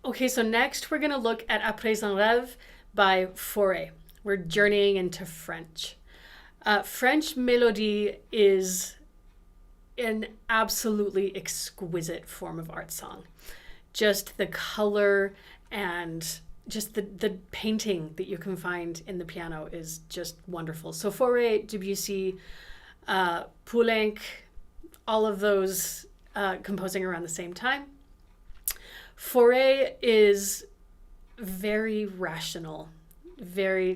Okay, so next we're going to look at Après, reve by Fauré. We're journeying into French. French melody is an absolutely exquisite form of art song. Just the color and just the painting that you can find in the piano is just wonderful. So Fauré, Debussy, Poulenc, all of those composing around the same time. Fauré is very rational.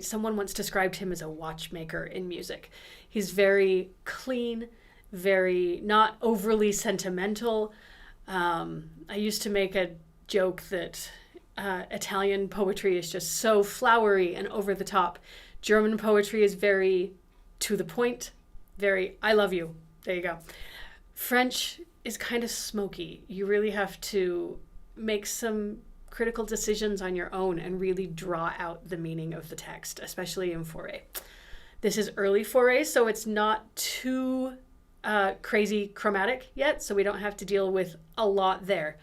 Someone once described him as a watchmaker in music. He's very clean, very not overly sentimental. I used to make a joke that Italian poetry is just so flowery and over the top. German poetry is very to the point, very I love you. There you go. French is kind of smoky. You really have to make some critical decisions on your own and really draw out the meaning of the text, especially in Fauré. This is early Fauré, so it's not too crazy chromatic yet, so we don't have to deal with a lot there.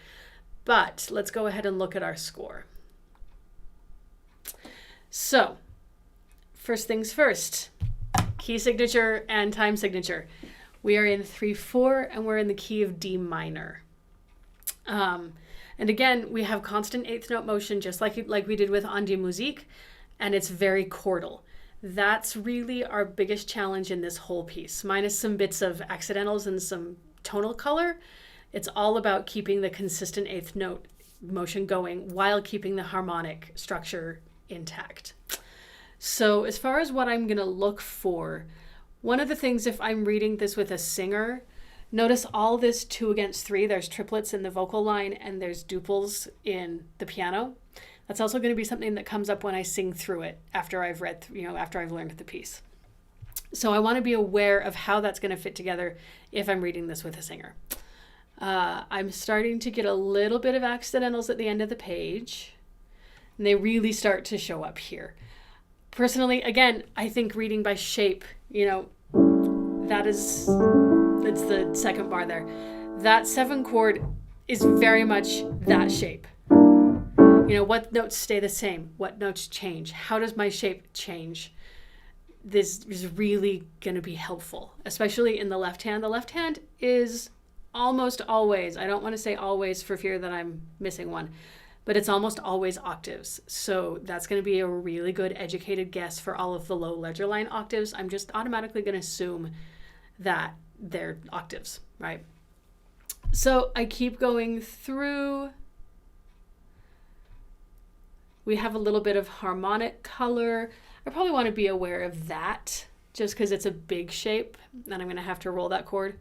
But let's go ahead and look at our score. So, first things first, key signature and time signature. We are in 3/4 and we're in the key of D minor. And again, we have constant eighth note motion, just like we did with On die Musik, and it's very chordal. That's really our biggest challenge in this whole piece, minus some bits of accidentals and some tonal color. It's all about keeping the consistent eighth note motion going while keeping the harmonic structure intact. So as far as what I'm going to look for, one of the things, if I'm reading this with a singer, notice all this 2 against 3. There's triplets in the vocal line and there's duples in the piano. That's also going to be something that comes up when I sing through it after I've read, after I've learned the piece. So I want to be aware of how that's going to fit together if I'm reading this with a singer. I'm starting to get a little bit of accidentals at the end of the page, and they really start to show up here. Personally, again, I think reading by shape, it's the second bar there. That 7 chord is very much that shape. What notes stay the same? What notes change? How does my shape change? This is really going to be helpful, especially in the left hand. The left hand is almost always, I don't want to say always for fear that I'm missing one, but it's almost always octaves. So that's going to be a really good educated guess for all of the low ledger line octaves. I'm just automatically going to assume that they're octaves, right? So I keep going through. We have a little bit of harmonic color. I probably want to be aware of that just because it's a big shape and I'm going to have to roll that chord.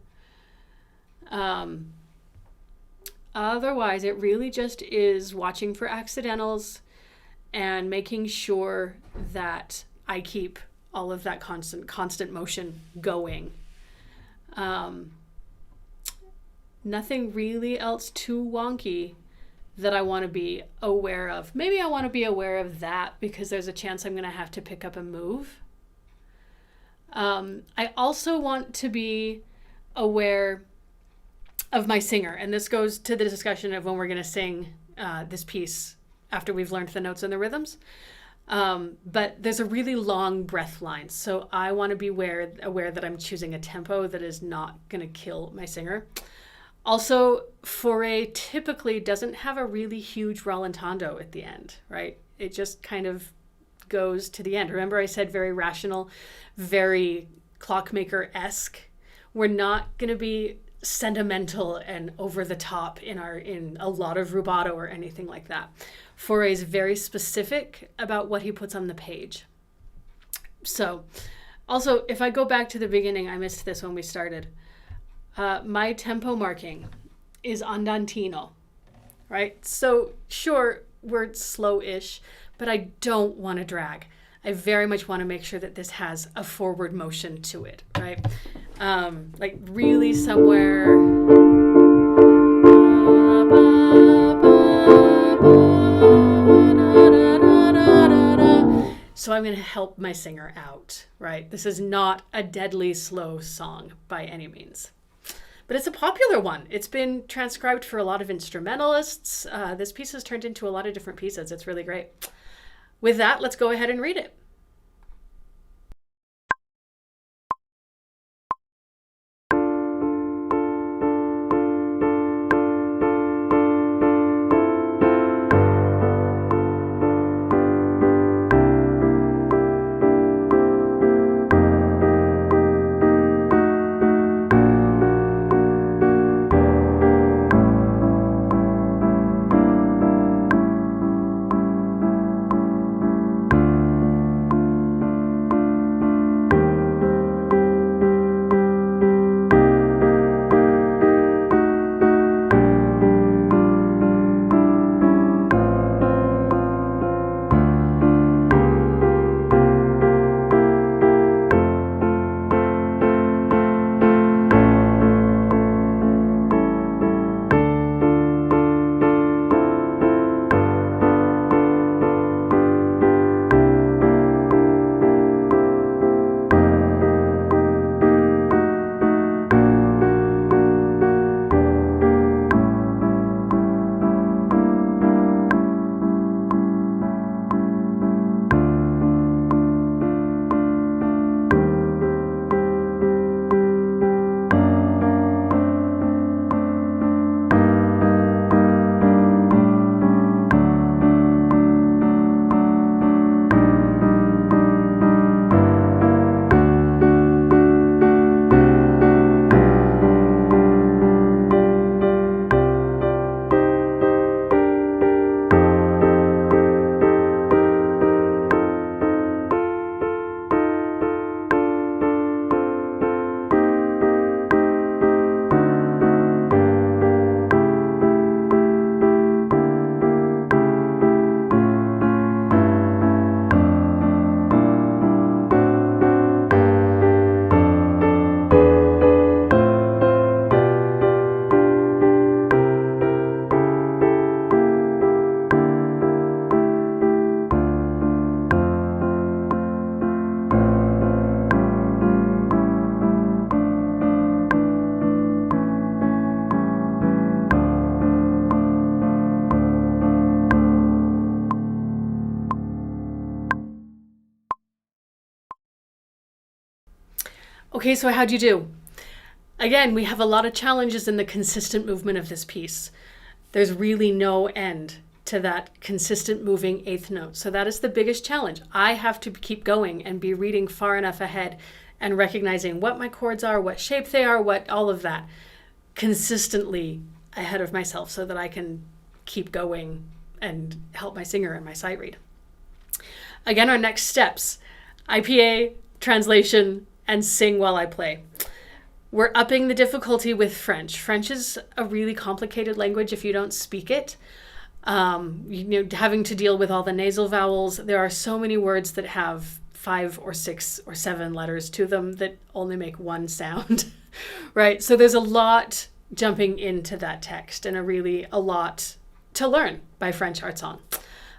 Otherwise, it really just is watching for accidentals and making sure that I keep all of that constant motion going. Nothing really else too wonky that I want to be aware of. Maybe I want to be aware of that because there's a chance I'm going to have to pick up a move. I also want to be aware of my singer, and this goes to the discussion of when we're going to sing this piece after we've learned the notes and the rhythms. But there's a really long breath line, so I want to be aware that I'm choosing a tempo that is not going to kill my singer. Also, Fauré typically doesn't have a really huge rallentando at the end, right? It just kind of goes to the end. Remember I said very rational, very clockmaker-esque. We're not going to be sentimental and over the top in a lot of rubato or anything like that. Fauré is very specific about what he puts on the page. So, also, if I go back to the beginning, I missed this when we started. My tempo marking is andantino, right? So sure, we're slow-ish, but I don't want to drag. I very much want to make sure that this has a forward motion to it, right? Like really somewhere. So I'm going to help my singer out, right? This is not a deadly slow song by any means. but it's a popular one. It's been transcribed for a lot of instrumentalists. This piece has turned into a lot of different pieces. It's really great. With that, let's go ahead and read it. Okay, so how'd you do? Again, we have a lot of challenges in the consistent movement of this piece. There's really no end to that consistent moving eighth note. So that is the biggest challenge. I have to keep going and be reading far enough ahead and recognizing what my chords are, what shape they are, what all of that consistently ahead of myself so that I can keep going and help my singer and my sight read. Again, our next steps, IPA, translation, and sing while I play. We're upping the difficulty with French. French is a really complicated language if you don't speak it. Having to deal with all the nasal vowels. There are so many words that have 5 or 6 or 7 letters to them that only make one sound, right? So there's a lot jumping into that text and a lot to learn by French art song.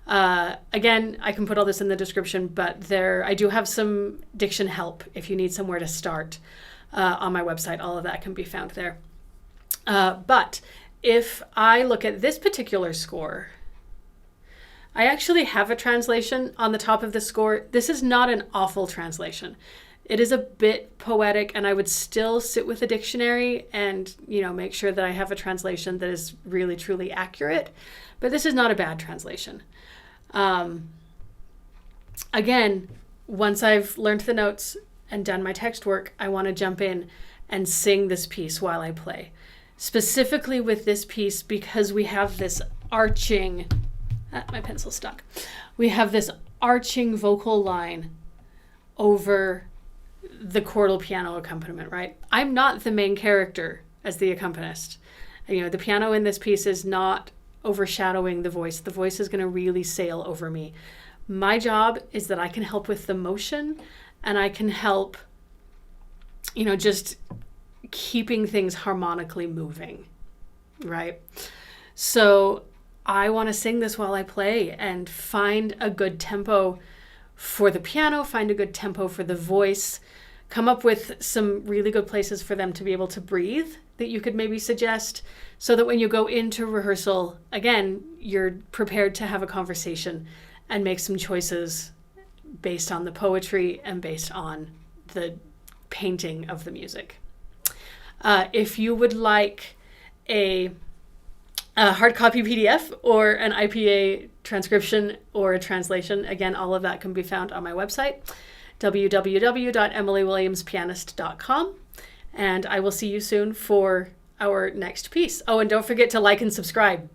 Again, I can put all this in the description, but I do have some diction help if you need somewhere to start on my website. All of that can be found there. But if I look at this particular score, I actually have a translation on the top of the score. This is not an awful translation. It is a bit poetic, and I would still sit with a dictionary and, make sure that I have a translation that is really, truly accurate. But this is not a bad translation. Again, once I've learned the notes and done my text work, I want to jump in and sing this piece while I play. Specifically with this piece because we have this arching, my pencil's stuck. We have this arching vocal line over the chordal piano accompaniment, right? I'm not the main character as the accompanist. The piano in this piece is not overshadowing the voice. The voice is going to really sail over me. My job is that I can help with the motion and I can help, just keeping things harmonically moving, right? So I want to sing this while I play and find a good tempo for the piano, find a good tempo for the voice, come up with some really good places for them to be able to breathe that you could maybe suggest, so that when you go into rehearsal, again, you're prepared to have a conversation and make some choices based on the poetry and based on the painting of the music. If you would like a hard copy PDF or an IPA transcription or a translation, again, all of that can be found on my website, www.emilywilliamspianist.com. And I will see you soon for our next piece. Oh, and don't forget to like and subscribe.